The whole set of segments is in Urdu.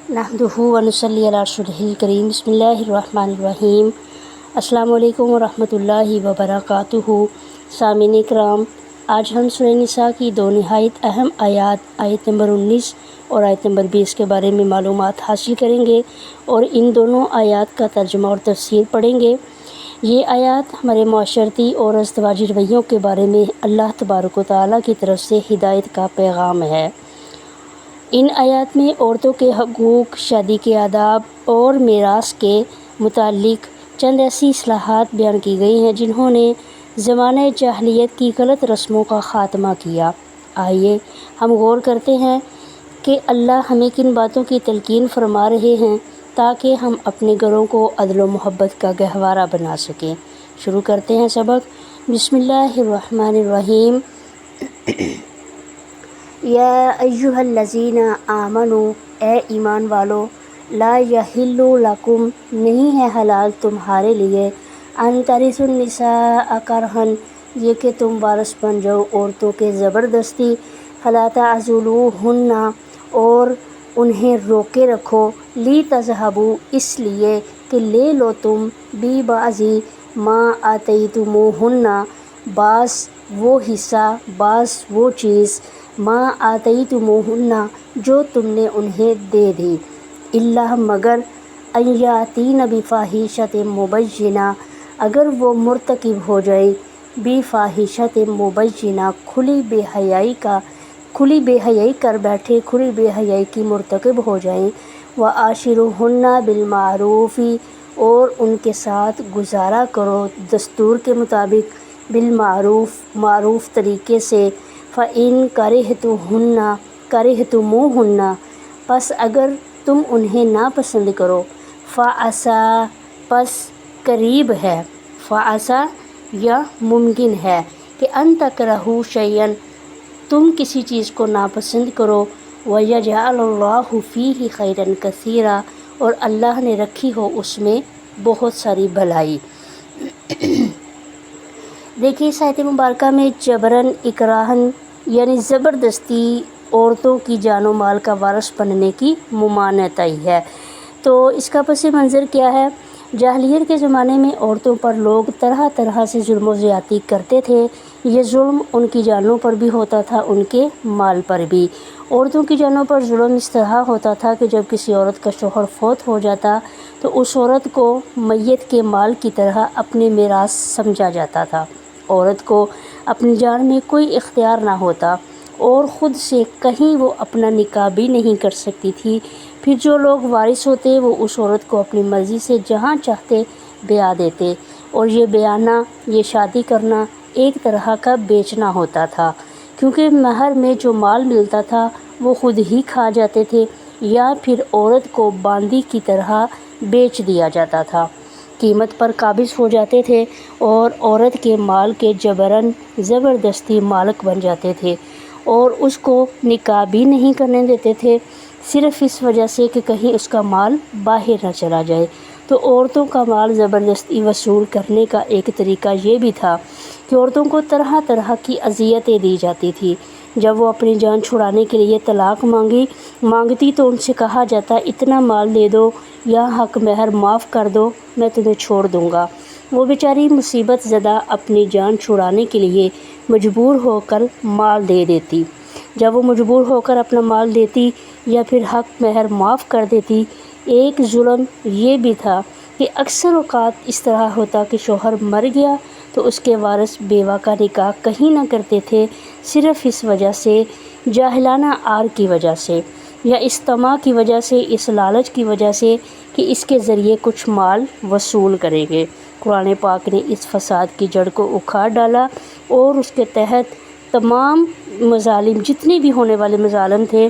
نحمدہ و نصلی علی رسولہ الکریم بسم اللہ الرحمن الرحیم۔ السلام علیکم ورحمۃ اللہ وبرکاتہ۔ سامعین کرام، آج ہم سورہ نساء کی دو نہایت اہم آیت نمبر 19 اور آیت نمبر 20 کے بارے میں معلومات حاصل کریں گے اور ان دونوں آیات کا ترجمہ اور تفسیر پڑھیں گے۔ یہ آیات ہمارے معاشرتی اور ازدواجی رویوں کے بارے میں اللہ تبارک و تعالیٰ کی طرف سے ہدایت کا پیغام ہے۔ ان آیات میں عورتوں کے حقوق، شادی کے آداب اور میراث کے متعلق چند ایسی اصلاحات بیان کی گئی ہیں جنہوں نے زمانہ جاہلیت کی غلط رسموں کا خاتمہ کیا۔ آئیے ہم غور کرتے ہیں کہ اللہ ہمیں کن باتوں کی تلقین فرما رہے ہیں تاکہ ہم اپنے گھروں کو عدل و محبت کا گہوارہ بنا سکیں۔ شروع کرتے ہیں سبق۔ بسم اللہ الرحمن الرحیم۔ یا ایھا الذین آمنوا، اے ایمان والو، لا یحل لکم، نہیں ہے حلال تمہارے لیے، ان ترثوا النساء کرہا، یہ کہ تم وارث بن جاؤ عورتوں کے زبردستی، فلا تعضلوہن، اور انہیں روکے رکھو، لتذہبوا، اس لیے کہ لے لو تم، ببعض ما آتیتموہن، بعض وہ حصہ، بعض وہ چیز، ما آتیتموہن، جو تم نے انہیں دے دی، الا مگر ان یاتین بفاحشۃ مبینہ، اگر وہ مرتکب ہو جائیں بفاحشۃ مبینہ، کھلی بے حیائی کر بیٹھے، کھلی بے حیائی کی مرتکب ہو جائیں، وعاشروہن بالمعروف، اور ان کے ساتھ گزارا کرو دستور کے مطابق، بالمعروف، معروف طریقے سے، فإن کرہتموہن، پس اگر تم انہیں ناپسند کرو، فعسیٰ، پس قریب ہے، فعسیٰ یا ممکن ہے، کہ ان تکرہوا شیئا، تم کسی چیز کو ناپسند کرو، ویجعل اللہ فیہ خیرا کثیرا، اور اللہ نے رکھی ہو اس میں بہت ساری بھلائی۔ دیکھیے اس آیت مبارکہ میں جبراً، اکراہاً، یعنی زبردستی عورتوں کی جان و مال کا وارث بننے کی ممانعت آئی ہے۔ تو اس کا پس منظر کیا ہے؟ جاہلیت کے زمانے میں عورتوں پر لوگ طرح طرح سے ظلم و زیادتی کرتے تھے۔ یہ ظلم ان کی جانوں پر بھی ہوتا تھا، ان کے مال پر بھی۔ عورتوں کی جانوں پر ظلم اس طرح ہوتا تھا کہ جب کسی عورت کا شوہر فوت ہو جاتا تو اس عورت کو میت کے مال کی طرح اپنے میراث سمجھا جاتا تھا۔ عورت کو اپنی جان میں کوئی اختیار نہ ہوتا اور خود سے کہیں وہ اپنا نکاح بھی نہیں کر سکتی تھی۔ پھر جو لوگ وارث ہوتے وہ اس عورت کو اپنی مرضی سے جہاں چاہتے بیاہ دیتے، اور یہ بیانا، یہ شادی کرنا ایک طرح کا بیچنا ہوتا تھا، کیونکہ مہر میں جو مال ملتا تھا وہ خود ہی کھا جاتے تھے یا پھر عورت کو باندی کی طرح بیچ دیا جاتا تھا، قیمت پر قابض ہو جاتے تھے اور عورت کے مال کے جبراً زبردستی مالک بن جاتے تھے، اور اس کو نکاح بھی نہیں کرنے دیتے تھے، صرف اس وجہ سے کہ کہیں اس کا مال باہر نہ چلا جائے۔ تو عورتوں کا مال زبردستی وصول کرنے کا ایک طریقہ یہ بھی تھا کہ عورتوں کو طرح طرح کی اذیتیں دی جاتی تھی۔ جب وہ اپنی جان چھڑانے کے لیے طلاق مانگتی تو ان سے کہا جاتا، اتنا مال دے دو یا حق مہر معاف کر دو، میں تمہیں چھوڑ دوں گا۔ وہ بیچاری مصیبت زدہ اپنی جان چھڑانے کے لیے مجبور ہو کر مال دے دیتی۔ جب وہ مجبور ہو کر اپنا مال دیتی یا پھر حق مہر معاف کر دیتی، ایک ظلم یہ بھی تھا کہ اکثر اوقات اس طرح ہوتا کہ شوہر مر گیا تو اس کے وارث بیوہ کا نکاح کہیں نہ کرتے تھے، صرف اس وجہ سے، جاہلانہ آر کی وجہ سے یا اس طمع کی وجہ سے، اس لالچ کی وجہ سے کہ اس کے ذریعے کچھ مال وصول کریں گے۔ قرآن پاک نے اس فساد کی جڑ کو اکھاڑ ڈالا اور اس کے تحت تمام مظالم، جتنے بھی ہونے والے مظالم تھے،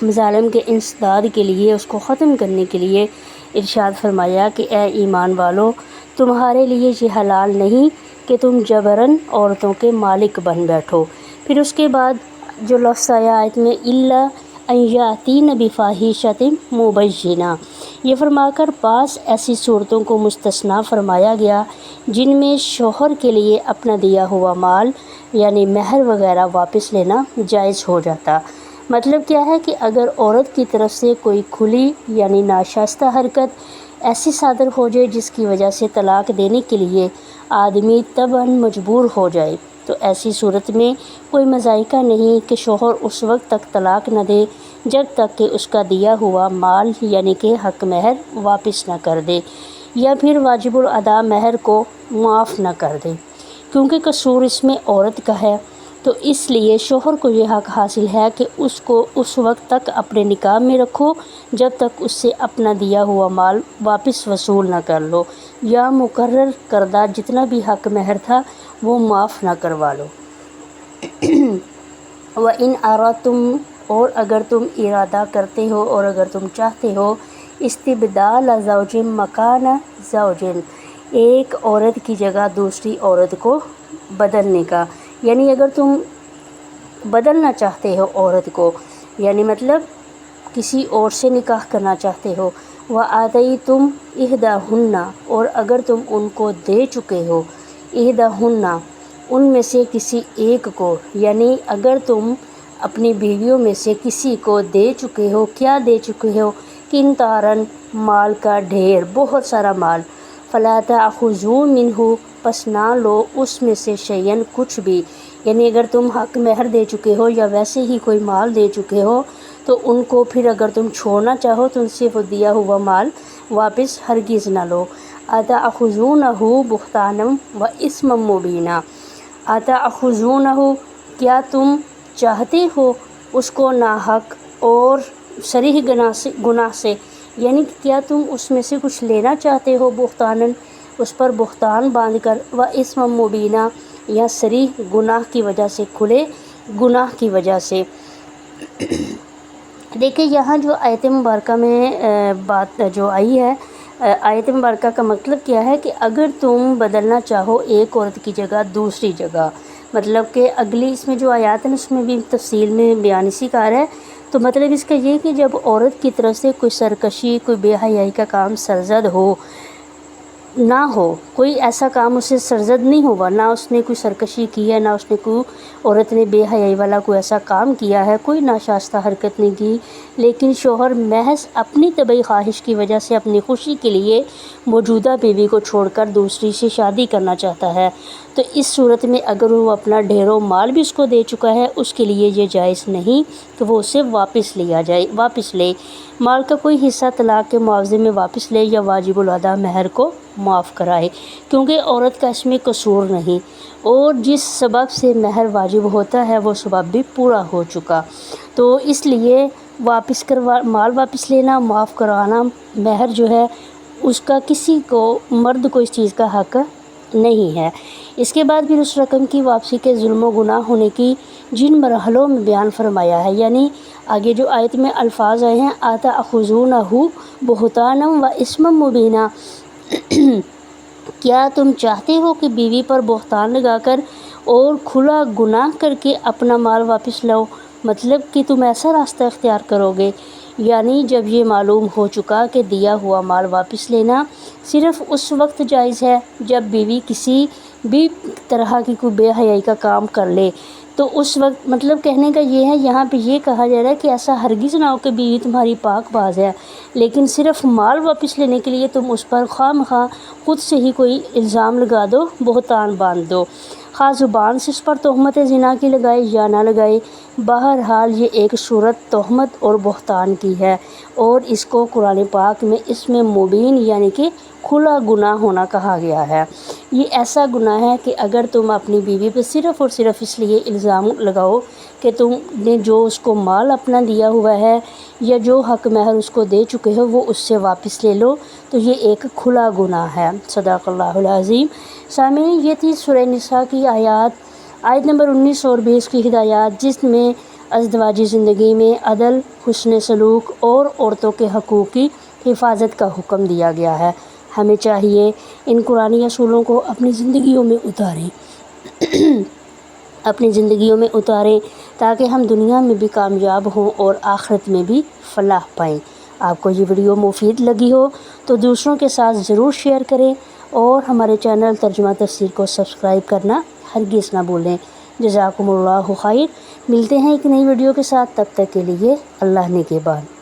مظالم کے انسداد کے لیے، اس کو ختم کرنے کے لیے ارشاد فرمایا کہ اے ایمان والو، تمہارے لیے یہ حلال نہیں کہ تم جبراً عورتوں کے مالک بن بیٹھو۔ پھر اس کے بعد جو لفظ آیا آیت میں، الا ان یاتین بفاحشۃ مبینہ، یہ فرما کر بعض ایسی صورتوں کو مستثنیٰ فرمایا گیا جن میں شوہر کے لیے اپنا دیا ہوا مال یعنی مہر وغیرہ واپس لینا جائز ہو جاتا، مطلب کیا ہے کہ اگر عورت کی طرف سے کوئی کھلی یعنی ناشائستہ حرکت ایسی صادر ہو جائے جس کی وجہ سے طلاق دینے کے لیے آدمی طبعاً مجبور ہو جائے، تو ایسی صورت میں کوئی مذائقہ نہیں کہ شوہر اس وقت تک طلاق نہ دے جب تک کہ اس کا دیا ہوا مال یعنی کہ حق مہر واپس نہ کر دے یا پھر واجب الادا مہر کو معاف نہ کر دے، کیونکہ قصور اس میں عورت کا ہے۔ تو اس لیے شوہر کو یہ حق حاصل ہے کہ اس کو اس وقت تک اپنے نکاح میں رکھو جب تک اس سے اپنا دیا ہوا مال واپس وصول نہ کر لو یا مقرر کردہ جتنا بھی حق مہر تھا وہ معاف نہ کروا لو۔ وَإِنْ أَرَدْتُمْ، اور اگر تم ارادہ کرتے ہو اور اگر تم چاہتے ہو استبدال زوج مکان زوج، ایک عورت کی جگہ دوسری عورت کو بدلنے کا، یعنی اگر تم بدلنا چاہتے ہو عورت کو، یعنی مطلب کسی اور سے نکاح کرنا چاہتے ہو، وَآتَيْتُمْ إِحْدَاهُنَّ، اور اگر تم ان کو دے چکے ہو، إِحْدَاهُنَّ ان میں سے کسی ایک کو، یعنی اگر تم اپنی بیویوں میں سے کسی کو دے چکے ہو، کیا دے چکے ہو؟ قنطاراً مال کا ڈھیر، بہت سارا مال، فَلَا تَأْخُذُوا مِنْهُ پس نہ لو اس میں سے شیئاً کچھ بھی، یعنی اگر تم حق مہر دے چکے ہو یا ویسے ہی کوئی مال دے چکے ہو تو ان کو پھر اگر تم چھوڑنا چاہو تو ان سے وہ دیا ہوا مال واپس ہرگز نہ لو۔ أَتَأْخُذُونَهُ بُهْتَانًا وَإِثْمًا مُبِينًا، أَتَأْخُذُونَهُ کیا تم چاہتے ہو اس کو ناحق اور صریح گناہ سے، یعنی کیا تم اس میں سے کچھ لینا چاہتے ہو، بہتاناً اس پر بہتان باندھ کر، وَإِثْمًا مُبِينًا یا صریح گناہ کی وجہ سے، کھلے گناہ کی وجہ سے۔ دیکھیں یہاں جو آیت مبارکہ میں بات جو آئی ہے، آیت مبارکہ کا مطلب کیا ہے کہ اگر تم بدلنا چاہو ایک عورت کی جگہ دوسری جگہ، مطلب کہ اگلی اس میں جو آیات ہیں اس میں بھی تفصیل میں بیان اسی کا ہے، تو مطلب اس کا یہ کہ جب عورت کی طرف سے کوئی سرکشی، کوئی بے حیائی کا کام سرزد ہو، نہ ہو، کوئی ایسا کام اسے سرزد نہیں ہوا، نہ اس نے کوئی سرکشی کی ہے، نہ اس نے کوئی عورت نے بے حیائی والا کوئی ایسا کام کیا ہے، کوئی ناشائستہ حرکت نہیں کی، لیکن شوہر محض اپنی طبعی خواہش کی وجہ سے اپنی خوشی کے لیے موجودہ بیوی کو چھوڑ کر دوسری سے شادی کرنا چاہتا ہے، تو اس صورت میں اگر وہ اپنا ڈھیروں مال بھی اس کو دے چکا ہے اس کے لیے یہ جائز نہیں کہ وہ اسے واپس لے، مال کا کوئی حصہ طلاق کے معاوضے میں واپس لے یا واجب الادا مہر کو معاف کرائے، کیونکہ عورت کا اس میں قصور نہیں، اور جس سبب سے مہر واجب ہوتا ہے وہ سبب بھی پورا ہو چکا، تو اس لیے مال واپس لینا، معاف کروانا مہر جو ہے اس کا کسی کو، مرد کو اس چیز کا حق نہیں ہے۔ اس کے بعد پھر اس رقم کی واپسی کے ظلم و گناہ ہونے کی جن مرحلوں میں بیان فرمایا ہے، یعنی آگے جو آیت میں الفاظ آئے ہیں أَتَأْخُذُونَهُ بُهْتَانًا وَإِثْمًا مُبِينًا، کیا تم چاہتے ہو کہ بیوی پر بہتان لگا کر اور کھلا گناہ کر کے اپنا مال واپس لاؤ، مطلب کہ تم ایسا راستہ اختیار کرو گے، یعنی جب یہ معلوم ہو چکا کہ دیا ہوا مال واپس لینا صرف اس وقت جائز ہے جب بیوی کسی بھی طرح کی کوئی بے حیائی کا کام کر لے، تو اس وقت مطلب کہنے کا یہ ہے، یہاں پہ یہ کہا جا رہا ہے کہ ایسا ہرگز نہ ہو کہ بیوی تمہاری پاک باز ہے لیکن صرف مال واپس لینے کے لیے تم اس پر خواہ مخواہ خود سے ہی کوئی الزام لگا دو، بہتان باندھ دو، خواہ زبان سے اس پر تہمت زنا کی لگائے یا نہ لگائے، بہرحال یہ ایک صورت تہمت اور بہتان کی ہے، اور اس کو قرآن پاک میں اس میں مبین یعنی کہ کھلا گناہ ہونا کہا گیا ہے۔ یہ ایسا گناہ ہے کہ اگر تم اپنی بیوی پہ صرف اور صرف اس لیے الزام لگاؤ کہ تم نے جو اس کو مال اپنا دیا ہوا ہے یا جو حق مہر اس کو دے چکے ہو وہ اس سے واپس لے لو، تو یہ ایک کھلا گناہ ہے۔ صدق اللہ العظیم۔ سامعین، یہ تھی سورہ نساء کی آیت نمبر 19 اور 20 کی ہدایات، جس میں ازدواجی زندگی میں عدل، حسن سلوک اور عورتوں کے حقوق کی حفاظت کا حکم دیا گیا ہے۔ ہمیں چاہیے ان قرآنی اصولوں کو اپنی زندگیوں میں اتاریں تاکہ ہم دنیا میں بھی کامیاب ہوں اور آخرت میں بھی فلاح پائیں۔ آپ کو یہ ویڈیو مفید لگی ہو تو دوسروں کے ساتھ ضرور شیئر کریں اور ہمارے چینل ترجمہ تفسیر کو سبسکرائب کرنا ہرگز نہ بھولیں۔ جزاکم اللہ خیر۔ ملتے ہیں ایک نئی ویڈیو کے ساتھ، تب تک کے لیے اللہ نگہبان۔